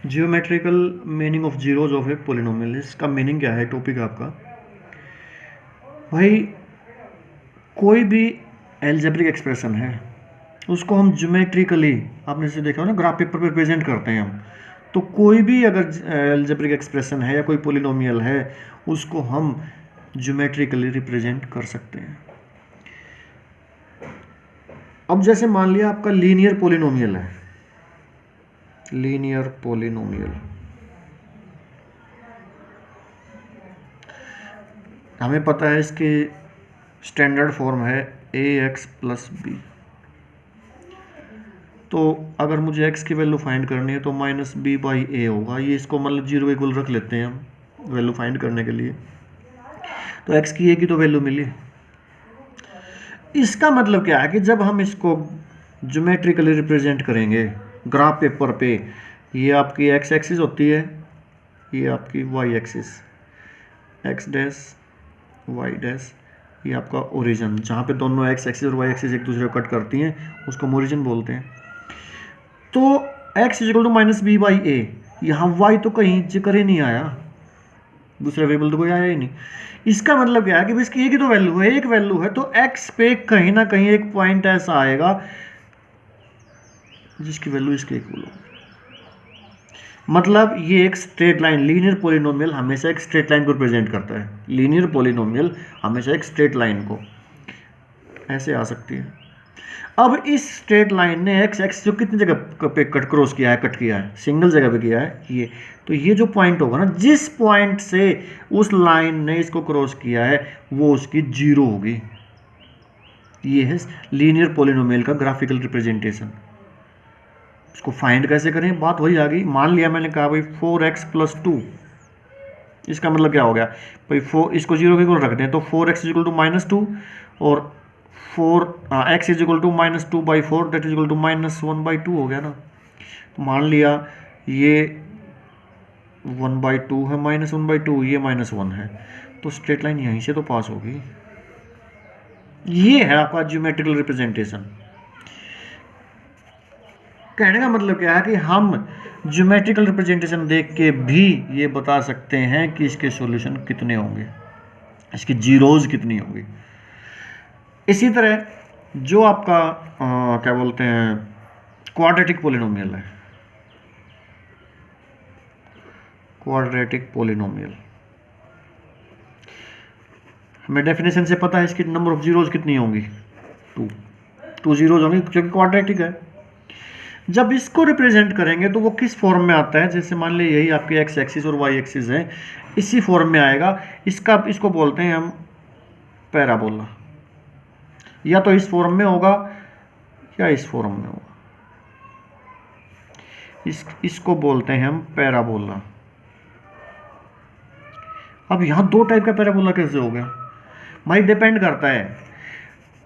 Geometrical meaning of zeros of A polynomial. इसका meaning क्या है? टॉपिक आपका भाई, कोई भी एल्जेब्रिक एक्सप्रेशन है उसको हम ज्योमेट्रिकली, आपने जैसे देखा हो ना, ग्राफ पेपर पे रिप्रेजेंट करते हैं हम। तो कोई भी अगर एल्जेब्रिक एक्सप्रेशन है या कोई पोलिनोमियल है उसको हम ज्योमेट्रिकली रिप्रेजेंट कर सकते हैं। अब जैसे मान लिया आपका लीनियर पोलिनोमियल है, लीनियर पोलिनोमियल हमें पता है इसकी स्टैंडर्ड फॉर्म है ax प्लस बी। तो अगर मुझे x की वैल्यू फाइंड करनी है तो माइनस बी बाई ए होगा। ये इसको मतलब जीरो इक्वल रख लेते हैं हम वैल्यू फाइंड करने के लिए। तो x की a की तो वैल्यू मिली। इसका मतलब क्या है कि जब हम इसको ज्योमेट्रिकली रिप्रेजेंट करेंगे ग्राफ पेपर पे, ये आपकी x एक्सिस होती है, ये आपकी y axis, x dash y dash, ये आपका ओरिजिन, जहाँ पे दोनों x एक्सिस और y एक्सिस एक दूसरे को कट करती हैं उसको ओरिजिन बोलते हैं। तो x equal to minus B by A, यहाँ y तो कहीं जिक्र ही नहीं आया, दूसरा वेरिएबल तो कोई आया ही नहीं। इसका मतलब क्या है कि इसकी एक ही तो वैल्यू है, एक वैल्यू है, तो x पे कहीं ना कहीं एक पॉइंट ऐसा आएगा जिसकी वैल्यू इसके इक्वल हो। मतलब ये एक स्ट्रेट लाइन, लीनियर पोलिनोमियल हमेशा एक स्ट्रेट लाइन को रिप्रेजेंट करता है। लीनियर पोलिनोमियल हमेशा एक स्ट्रेट लाइन को ऐसे आ सकती है। अब इस स्ट्रेट लाइन ने एक्स एक्स जो कितनी जगह पे कट क्रॉस किया है, कट किया है, सिंगल जगह पे किया है ये। तो ये जो पॉइंट होगा ना, जिस पॉइंट से उस लाइन ने इसको क्रॉस किया है वो उसकी जीरो होगी। ये है लीनियर पोलिनोमियल का ग्राफिकल रिप्रेजेंटेशन। इसको फाइंड कैसे करें? बात वही आ गई। मान लिया मैंने कहा भाई 4x प्लस 2, इसका मतलब क्या हो गया भाई, 4 इसको जीरो के इक्वल रखते हैं तो 4x इक्वल टू माइनस 2 और x is equal to minus 2 by 4 that is equal to minus 1 by 2 हो गया ना। तो मान लिया ये 1 बाई 2 है, माइनस 1 बाई 2, ये माइनस 1 है, तो स्ट्रेट लाइन यहीं से तो पास होगी। ये है आपका ज्योमेट्रिकल रिप्रेजेंटेशन। कहने का मतलब क्या है कि हम ज्योमेट्रिकल रिप्रेजेंटेशन देख के भी ये बता सकते हैं कि इसके सॉल्यूशन कितने होंगे, इसकी जीरोज कितनी होंगी। इसी तरह जो आपका क्या बोलते हैं क्वाड्रेटिक पोलिनोमियल है, क्वाड्रेटिक पोलिनोमियल हमें डेफिनेशन से पता है इसकी नंबर ऑफ जीरोज कितनी होंगी, 2 जीरोज होंगी क्योंकि क्वाड्रेटिक है। जब इसको रिप्रेजेंट करेंगे तो वो किस फॉर्म में आता है? जैसे मान लीजिए यही आपकी एक्स एक्सिस और वाई एक्सिस है, इसी फॉर्म में आएगा। इसको बोलते हैं हम पैराबोला। या तो इस फॉर्म में होगा या इस फॉर्म में होगा, इसको बोलते हैं हम पैराबोला। अब यहाँ दो टाइप का पैराबोला कैसे हो गया भाई? डिपेंड करता है।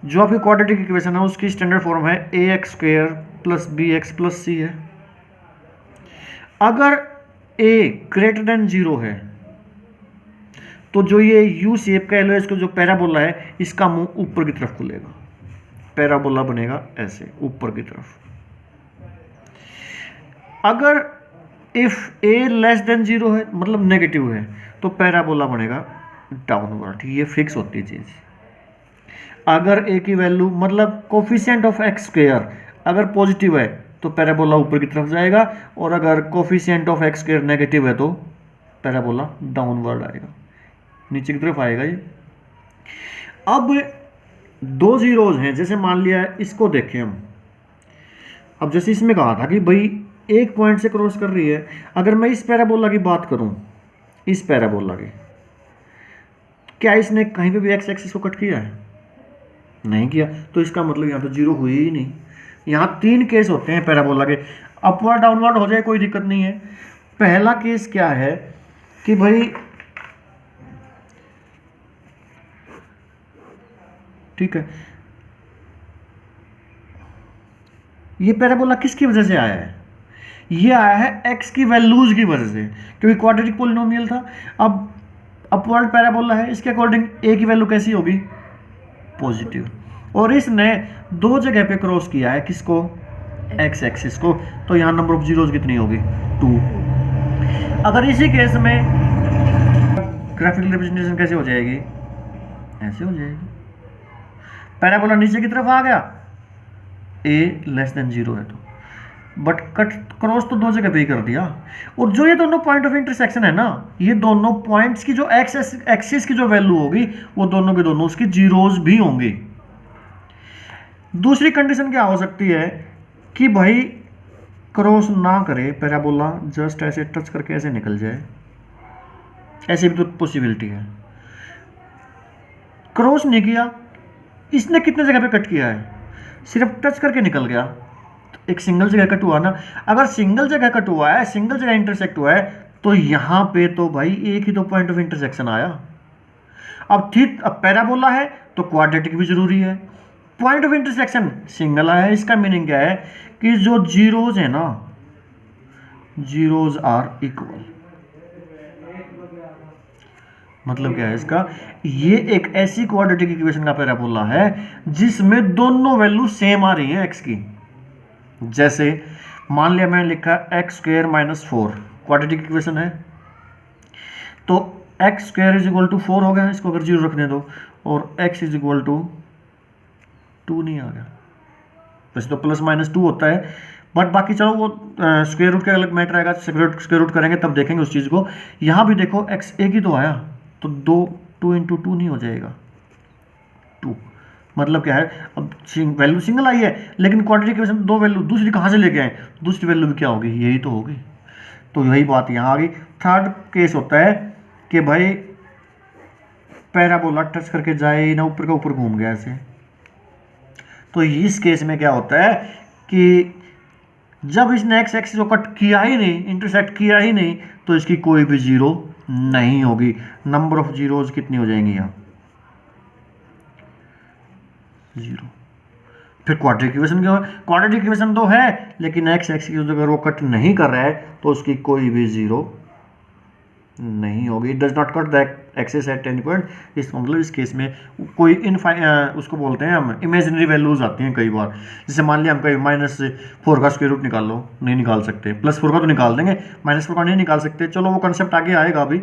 जो आपकी क्वाड्रेटिक इक्वेशन है उसकी स्टैंडर्ड फॉर्म है ax square plus bx plus c है। अगर a ग्रेटर देन 0 है तो जो ये यू शेप का एलो, इसको जो पैराबोला है, इसका मुंह ऊपर की तरफ खुलेगा, पैराबोला बनेगा ऐसे ऊपर की तरफ। अगर इफ a लेस देन 0 है, मतलब नेगेटिव है, तो पैराबोला बनेगा डाउनवर्ड। ये फिक्स होती है चीज। अगर a की वैल्यू मतलब कोफिशिएंट ऑफ x स्क्वायर अगर पॉजिटिव है तो पैराबोला ऊपर की तरफ जाएगा, और अगर coefficient of x square negative है तो पैराबोला डाउनवर्ड आएगा, नीचे की तरफ आएगा ये। अब दो जीरोज हैं, जैसे मान लिया इसको देखें हम। अब जैसे इसमें कहा था कि भाई एक पॉइंट से क्रॉस कर रही है, अगर मैं इस पैराबोला की बात करूं, इस पैराबोला की, क्या इसने कहीं पे भी एक्स एक्सिस को कट किया है? नहीं किया। तो इसका मतलब यहाँ तो जीरो हुई ही नहीं। यहाँ 3 केस होते हैं पैराबोला के, अपवर्ड डाउनवर्ड हो जाए कोई दिक्कत नहीं है। पहला केस क्या है कि भाई ठीक है, ये पैराबोला किसकी वजह से आया है? ये आया है x की वैल्यूज की वजह से, क्योंकि क्वाड्रेटिक पोलिनोमियल था। अब अपवर्ड पैराबोला है, इसके अकॉर्डिंग a की वैल्यू कैसी होगी? पॉजिटिव। और इसने दो जगह पे क्रॉस किया है, किसको? x एक्सिस को। तो यहाँ नंबर ऑफ जीरोज कितनी होगी? 2। अगर इसी केस में ग्राफिकल रिप्रेजेंटेशन कैसे हो जाएगी, ऐसे हो जाएगी। पैराबोला नीचे की तरफ आ गया, a लेस देन 0 है तो, बट कट क्रॉस तो दो जगह पे ही कर दिया। और जो ये दोनों पॉइंट ऑफ इंटरसेक्शन है ना, ये दोनों पॉइंट्स की जो एक्सिस की जो वैल्यू होगी वो दोनों के दोनों उसकी जीरोज भी होंगी। दूसरी कंडीशन क्या हो सकती है कि भाई क्रॉस ना करे पैराबोला, जस्ट ऐसे टच करके ऐसे निकल जाए, ऐसे भी तो पॉसिबिलिटी है। क्रॉस नहीं किया, इसने कितने जगह पे कट किया है, सिर्फ टच करके निकल गया, तो एक सिंगल जगह कट हुआ ना। अगर सिंगल जगह कट हुआ है, सिंगल जगह इंटरसेक्ट हुआ है, तो यहां पे तो भाई एक ही तो पॉइंट ऑफ इंटरसेक्शन आया। अब पैराबोला है तो क्वाड्रेटिक भी जरूरी है, पॉइंट ऑफ इंटरसेक्शन सिंगल आया है, इसका मीनिंग क्या है कि जो जीरोज है ना, जीरोज आर इक्वल। मतलब क्या है इसका, ये एक ऐसी क्वाड्रेटिक इक्वेशन का पैराबोला है जिसमें दोनों वैल्यू सेम आ रही हैं एक्स की। जैसे मान लिया मैंने लिखा एक्स स्क्वायर माइनस 4, क्वाड्रेटिक इक्वेशन है, तो x square is equal to 4 हो गया, इसको अगर 0 रखने दो, और एक्स इज इक्वल टू 2 नहीं आ गया, वैसे तो प्लस माइनस 2 होता है, बट बाकी चलो वो स्क्वायर रूट का अलग मैटर आएगा, स्क्वायर रूट करेंगे तब देखेंगे उस चीज़ को। यहाँ भी देखो एक्स एक ही तो आया, तो 2 इंटू 2 नहीं हो जाएगा 2। मतलब क्या है, अब वैल्यू सिंगल आई है, लेकिन क्वाड्रेटिक इक्वेशन दो वैल्यू, दूसरी कहाँ से लेके आए, दूसरी वैल्यू भी क्या होगी, यही तो होगी। तो यही बात यहाँ आ गई। थर्ड केस होता है कि भाई पैराबोला टच करके जाए ना, ऊपर का ऊपर घूम गया ऐसे, तो इस केस में क्या होता है कि जब इसने एक्स एक्सिस को कट किया ही नहीं, इंटरसेक्ट किया ही नहीं, तो इसकी कोई भी जीरो नहीं होगी। नंबर ऑफ जीरोज कितनी हो जाएंगी यहाँ, 0। फिर क्वाड्रेटिक इक्वेशन क्या है, क्वाड्रेटिक इक्वेशन तो है, लेकिन एक्स एक्सिस अगर वो कट नहीं कर रहा है तो उसकी कोई भी जीरो नहीं होगी। It does not cut the axis at any point. इसका मतलब इस केस में कोई उसको बोलते हैं हम इमेजिनरी वैल्यूज आती हैं कई बार। जैसे मान लिया हम कहीं -4 का स्क्वायर रूट निकाल लो, नहीं निकाल सकते, +4 का तो निकाल देंगे, -4 का नहीं निकाल सकते, चलो वो कंसेप्ट आगे आएगा अभी।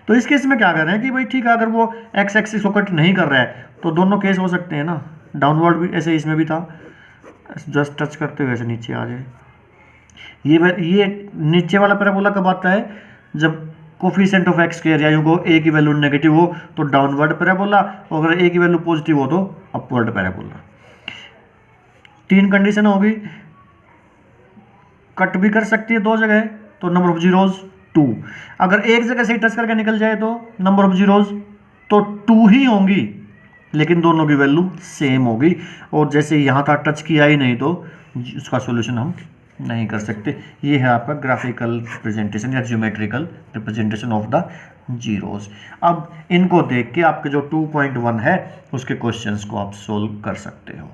तो इस केस में क्या कर रहे हैं कि भाई ठीक है, अगर वो एक्स एक्सिस को कट नहीं कर रहा है तो दोनों केस हो सकते हैं ना, डाउनवर्ड भी, ऐसे इसमें भी था, जस्ट टच करते हुए ऐसे नीचे आ जाए। ये नीचे वाला पैराबोला कब आता है, जब कोफिशिएंट ऑफ एक्स स्क्वायर या यूँ को ए की वैल्यू नेगेटिव हो तो डाउनवर्ड पैराबोला, और अगर ए की वैल्यू पॉजिटिव हो तो अपवर्ड पैराबोला। 3 कंडीशन होगी, कट भी कर सकती है 2 जगह, तो नंबर ऑफ जीरोज 2। अगर एक जगह से टच करके निकल जाए तो नंबर ऑफ जीरोज तो 2 ही होंगी, लेकिन दोनों की वैल्यू सेम होगी। और जैसे यहाँ था टच किया ही नहीं तो उसका सॉल्यूशन हम नहीं कर सकते। ये है आपका ग्राफिकल रिप्रेजेंटेशन या geometrical representation of the zeros. अब इनको देख के आपके जो 2.1 है उसके क्वेश्चंस को आप सोल्व कर सकते हो।